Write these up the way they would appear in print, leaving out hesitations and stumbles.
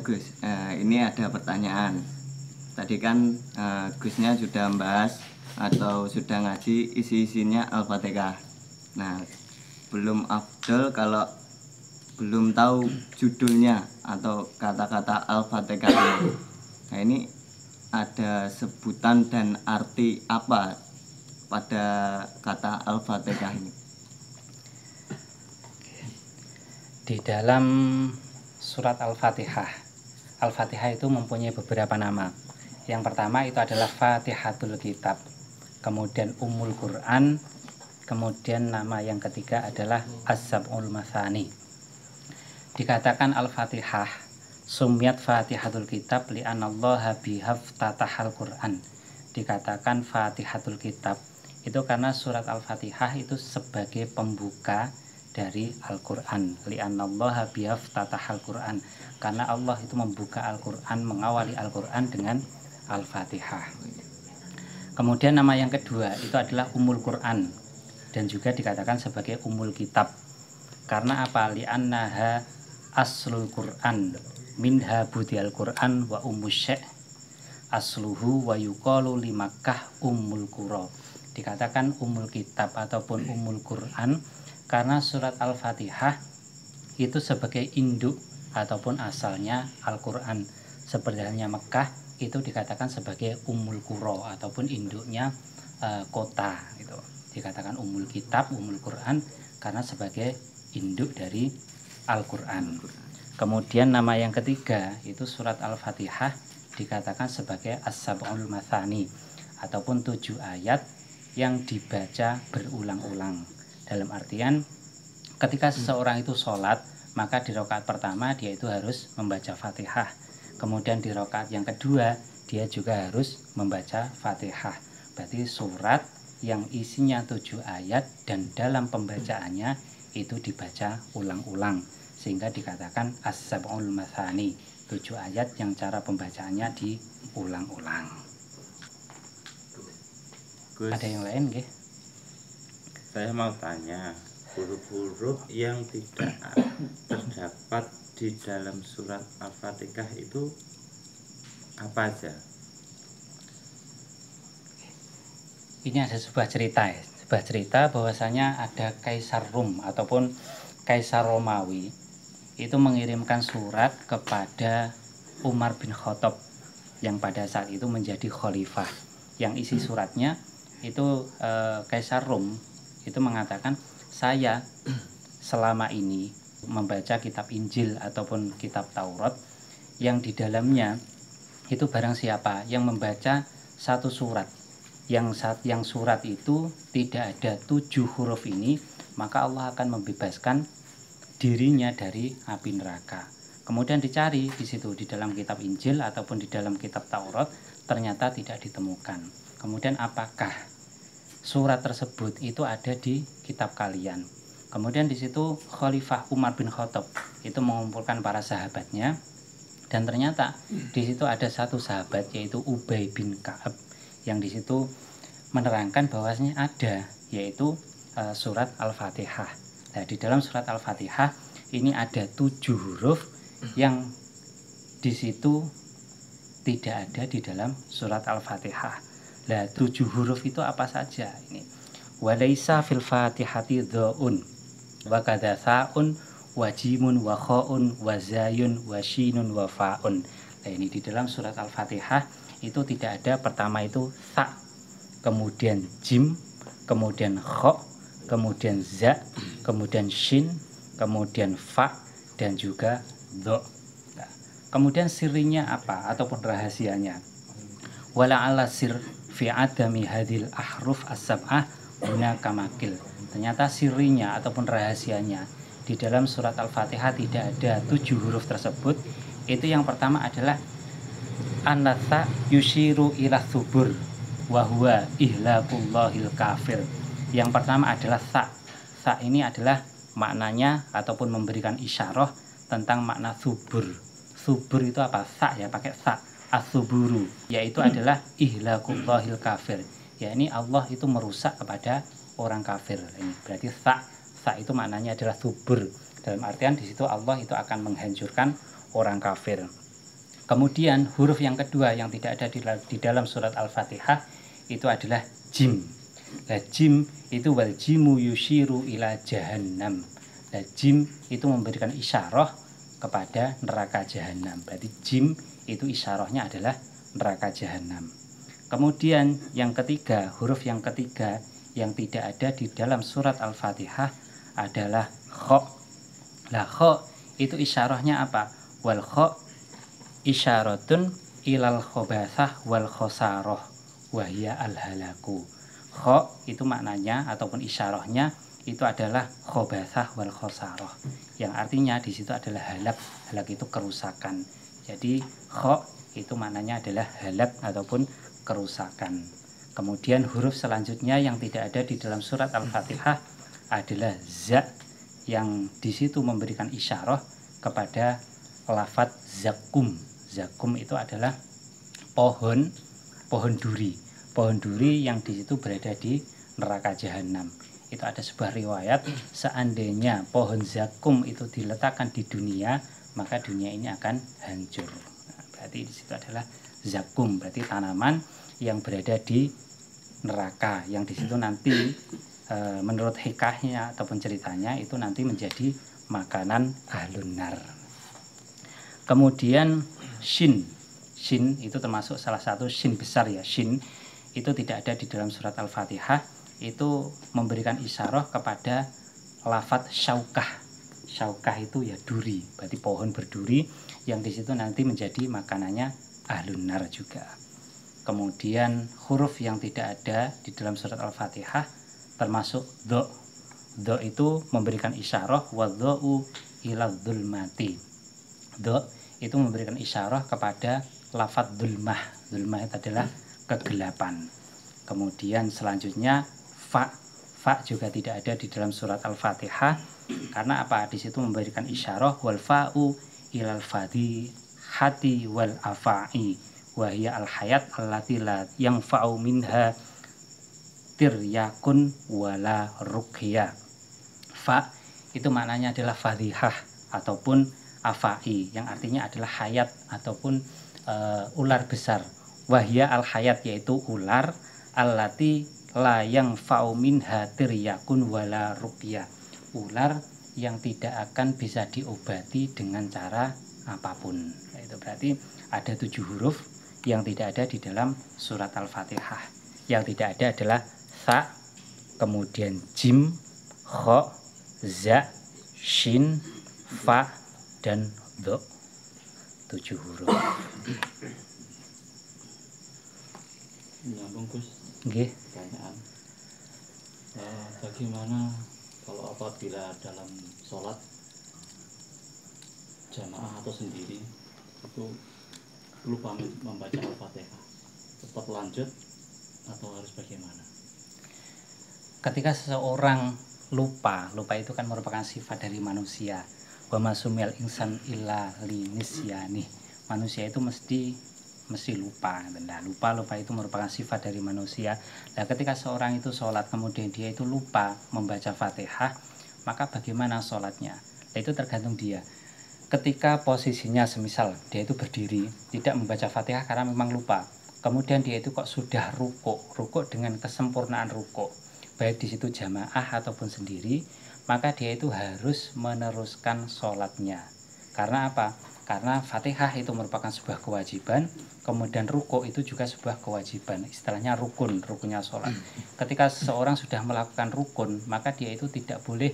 Gus, ini ada pertanyaan. Tadi kan Gusnya sudah membahas atau sudah ngaji isi-isinya Al-Fatihah. Nah, belum afdol kalau belum tahu judulnya atau kata-kata Al-Fatihah ini. Nah, ini ada sebutan dan arti apa pada kata Al-Fatihah ini? Di dalam surat Al-Fatihah, Al-Fatihah itu mempunyai beberapa nama. Yang pertama itu adalah Fatihatul Kitab, kemudian Ummul Quran, kemudian nama yang ketiga adalah As-Sab'ul Mathani. Dikatakan Al-Fatihah sumyat Fatihatul Kitab li'anallaha bihaftatahal Quran. Dikatakan Fatihatul Kitab itu karena surat Al-Fatihah itu sebagai pembuka dari Al-Quran. Li'anallaha bihaftatahal Quran, karena Allah itu membuka Al-Quran, mengawali Al-Quran dengan Al-Fatihah. Kemudian nama yang kedua itu adalah Ummul Quran, dan juga dikatakan sebagai Ummul Kitab. Karena apa? Li'annaha aslul Quran, minha budiyal Quran wa ummusyek asluhu wa yuqalu li Makkah Ummul Qura. Dikatakan Ummul Kitab ataupun Ummul Quran karena surat Al-Fatihah itu sebagai induk ataupun asalnya Al-Quran. Seperti halnya Mekah itu dikatakan sebagai Ummul Qura ataupun induknya kota. Itu dikatakan Ummul Kitab, Ummul Quran karena sebagai induk dari Al-Quran. Kemudian nama yang ketiga itu surat Al-Fatihah dikatakan sebagai As-Sab'ul Mathani ataupun 7 ayat yang dibaca berulang-ulang. Dalam artian ketika seseorang itu sholat, maka di rakaat pertama dia itu harus membaca Fatihah. Kemudian di rakaat yang kedua dia juga harus membaca Fatihah. Berarti surat yang isinya 7 ayat dan dalam pembacaannya itu dibaca ulang-ulang, sehingga dikatakan As-Sab'ul Mathani, 7 ayat yang cara pembacaannya diulang-ulang. Ada yang lain nggih? Saya mau tanya, huruf-huruf yang tidak terdapat di dalam surat Al-Fatihah itu apa aja? Ini ada sebuah cerita bahwasanya ada Kaisar Rum ataupun Kaisar Romawi itu mengirimkan surat kepada Umar bin Khattab yang pada saat itu menjadi khalifah. Yang isi suratnya itu Kaisar Rum itu mengatakan, saya selama ini membaca kitab Injil ataupun kitab Taurat yang di dalamnya itu barang siapa yang membaca satu surat yang surat itu tidak ada 7 huruf ini, maka Allah akan membebaskan dirinya dari api neraka. Kemudian dicari di situ di dalam kitab Injil ataupun di dalam kitab Taurat, ternyata tidak ditemukan. Kemudian apakah surat tersebut itu ada di kitab kalian? Kemudian di situ Khalifah Umar bin Khattab itu mengumpulkan para sahabatnya, dan ternyata di situ ada satu sahabat yaitu Ubay bin Ka'ab yang di situ menerangkan bahwasanya ada, yaitu surat Al-Fatihah. Nah, di dalam surat Al-Fatihah ini ada 7 huruf yang di situ tidak ada di dalam surat Al-Fatihah. Nah, 7 huruf itu apa saja ini? Walaisa fil Fatihati dhaun wa kadzasaun wa jimun wa khaun wa zayun wa shinun wa faun. Nah, ini di dalam surat Al-Fatihah itu tidak ada. Pertama itu sa, kemudian jim, kemudian kha, kemudian za, kemudian shin, kemudian fa, dan juga dho. Nah, kemudian sirinya apa ataupun rahasianya? Wala ala sir fi adami hadil ahruf as-sab'ah guna kamakil. Ternyata sirinya ataupun rahasianya di dalam surat Al-Fatihah tidak ada 7 huruf tersebut. Itu yang pertama adalah anatha yushiru ila thubur wa huwa ihlakullahil kafir. Yang pertama adalah sa. Sa ini adalah maknanya ataupun memberikan isyarah tentang makna thubur. Thubur itu apa? Sa ya, pakai sa. As-suburu, yaitu adalah ihlakullahil kafir. Ya, ini Allah itu merusak kepada orang kafir. Ini berarti sa. Sa itu maknanya adalah thubur. Dalam artian di situ Allah itu akan menghancurkan orang kafir. Kemudian huruf yang kedua yang tidak ada di dalam surat Al-Fatihah itu adalah jim. Nah, jim itu wal jimu yushiru ila jahannam. Nah, jim itu memberikan isyarah kepada neraka jahanam. Berarti jim itu isyarahnya adalah neraka jahanam. Kemudian yang ketiga, huruf yang ketiga yang tidak ada di dalam surat Al-Fatihah adalah kha. Lah kha itu isyarahnya apa? Wal kha isyaratun ilal khobathah wal khosarah wahya al halaku. Kha itu maknanya ataupun isyarahnya itu adalah khobathah wal khosarah, yang artinya di situ adalah halak. Halak itu kerusakan. Jadi kha itu maknanya adalah halak ataupun kerusakan. Kemudian huruf selanjutnya yang tidak ada di dalam surat Al-Fatihah adalah za, yang di situ memberikan isyarah kepada lafadz zakum. Zakum itu adalah pohon duri. Pohon duri yang di situ berada di neraka jahanam. Itu ada sebuah riwayat, seandainya pohon zakum itu diletakkan di dunia, maka dunia ini akan hancur. Nah, berarti di situ adalah zakum, berarti tanaman yang berada di neraka, yang di situ nanti menurut hikahnya ataupun ceritanya itu nanti menjadi makanan ahlun nar. Kemudian shin itu termasuk salah satu shin besar ya. Shin itu tidak ada di dalam surat Al-Fatihah, itu memberikan isyarah kepada lafadz syaukah. Syaukah itu ya duri, berarti pohon berduri yang di situ nanti menjadi makanannya ahlun nar juga. Kemudian huruf yang tidak ada di dalam surat Al-Fatihah termasuk do. Do itu memberikan isyarah wadha'u ila dzulmati. Do itu memberikan isyarah kepada lafadz dzulmah. Dzulmah itu adalah kegelapan. Kemudian selanjutnya fa. Fa juga tidak ada di dalam surat Al-Fatihah karena apa? Di situ memberikan isyarah wal fa'u ilal fadhi hati wal afa'i wahya al hayat allati la yang fa'u minha tiryakun wala ruqya. Fa itu maknanya adalah fadhihah ataupun afai, yang artinya adalah hayat ataupun ular besar. Wahya al hayat yaitu ular, allati la yang fa'u minha tiryakun wala ruqya, ular yang tidak akan bisa diobati dengan cara apapun. Itu berarti ada 7 huruf yang tidak ada di dalam surat Al-Fatihah. Yang tidak ada adalah sa, kemudian jim, kha, za, shin, fa, dan do. 7 huruf. Nyambung Gus. Nggih. Pertanyaan. Bagaimana kalau apabila dalam sholat jamaah atau sendiri itu lupa membaca Al-Fatihah, tetap lanjut atau harus bagaimana? Ketika seseorang lupa itu kan merupakan sifat dari manusia. Wa masumil insan illa linisyani. Manusia itu mesti lupa. Nah, lupa itu merupakan sifat dari manusia. Nah, ketika seorang itu sholat kemudian dia itu lupa membaca Fatihah, maka bagaimana sholatnya? Nah, itu tergantung dia. Ketika posisinya semisal dia itu berdiri tidak membaca Fatihah karena memang lupa, kemudian dia itu kok sudah rukuk dengan kesempurnaan rukuk, baik di situ jamaah ataupun sendiri, maka dia itu harus meneruskan sholatnya. Karena apa? Karena Fatihah itu merupakan sebuah kewajiban, kemudian rukuk itu juga sebuah kewajiban, istilahnya rukunnya sholat. Ketika seseorang sudah melakukan rukun, maka dia itu tidak boleh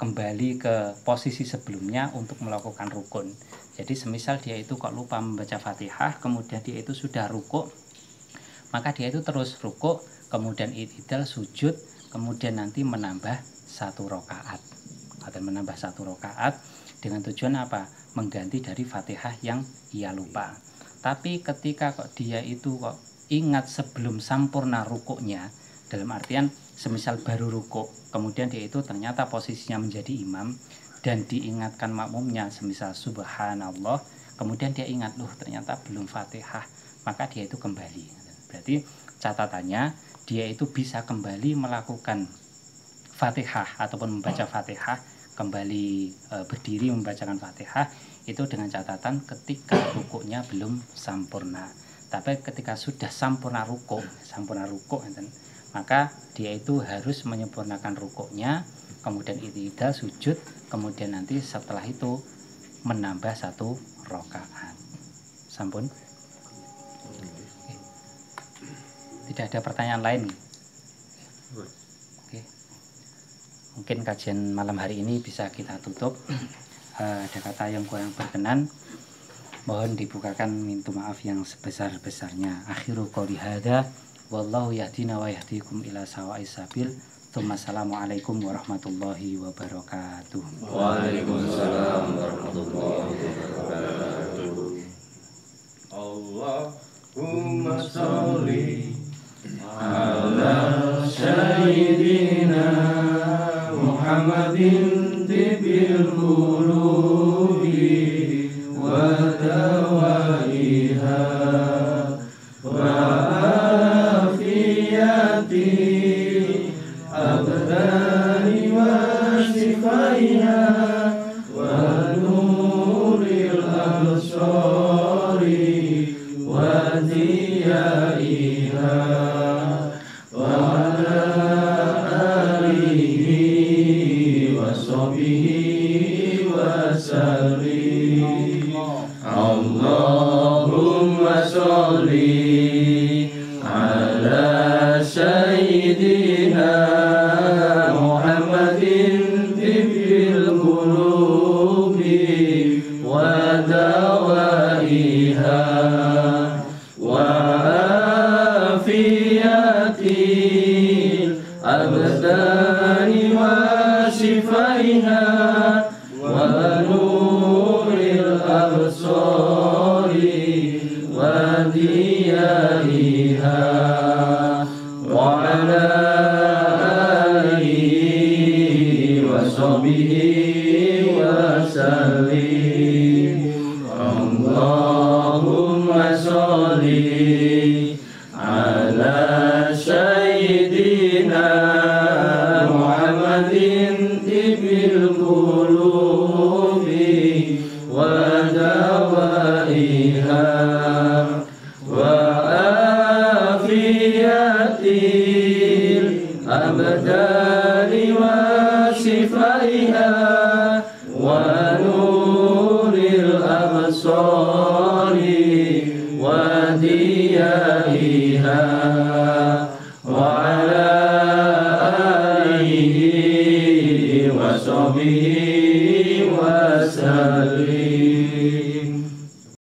kembali ke posisi sebelumnya untuk melakukan rukun. Jadi semisal dia itu kok lupa membaca Fatihah, kemudian dia itu sudah rukuk, maka dia itu terus rukuk, kemudian i'tidal sujud, kemudian nanti menambah 1 rakaat. Akan menambah 1 rakaat dengan tujuan apa? Mengganti dari Fatihah yang ia lupa. Tapi ketika kok dia itu kok ingat sebelum sampurna rukuknya, dalam artian semisal baru rukuk, kemudian dia itu ternyata posisinya menjadi imam dan diingatkan makmumnya semisal subhanallah, kemudian dia ingat, loh ternyata belum Fatihah, maka dia itu kembali. Berarti catatannya dia itu bisa kembali melakukan Fatihah ataupun membaca Fatihah kembali berdiri membacakan Fatihah itu dengan catatan ketika rukuknya belum sempurna. Tapi ketika sudah sempurna rukuk maka dia itu harus menyempurnakan rukuknya, kemudian i'tidal sujud, kemudian nanti setelah itu menambah 1 rakaat. Sampun. Tidak ada pertanyaan lain. Oke. Mungkin kajian malam hari ini bisa kita tutup. Ada kata yang kurang berkenan, mohon dibukakan minta maaf yang sebesar-besarnya. Akhiru qouli hadza wallahu yahdina wa yahdikum ila sawa'is sabil. Assalamualaikum warahmatullahi wabarakatuh. Waalaikumsalam warahmatullahi wabarakatuh. Allahumma sholli ala sayyidina Muhammadin tibil qulubi wa dawaiha wa afiyati abdani wa sifaiha wa nuril absari wa diyaiha wa ala alihi wa sahbihi wa sallim. Allahumma sholli ala sayyidina Muhammadin tibil qulubi wa dawaiha wa afiyatil abdani wa sifaiha wa nuril absari wa diyaiha wa ala alihi wa sahbihi wa sallim. Allahumma sholli ala sayyidina Muhammadin tibil qulubi wa dawaiha wa afiyatil abdani wa sifaiha wa nuril absari wa diyaiha wa ala alihi wa sahbihi wa sallim.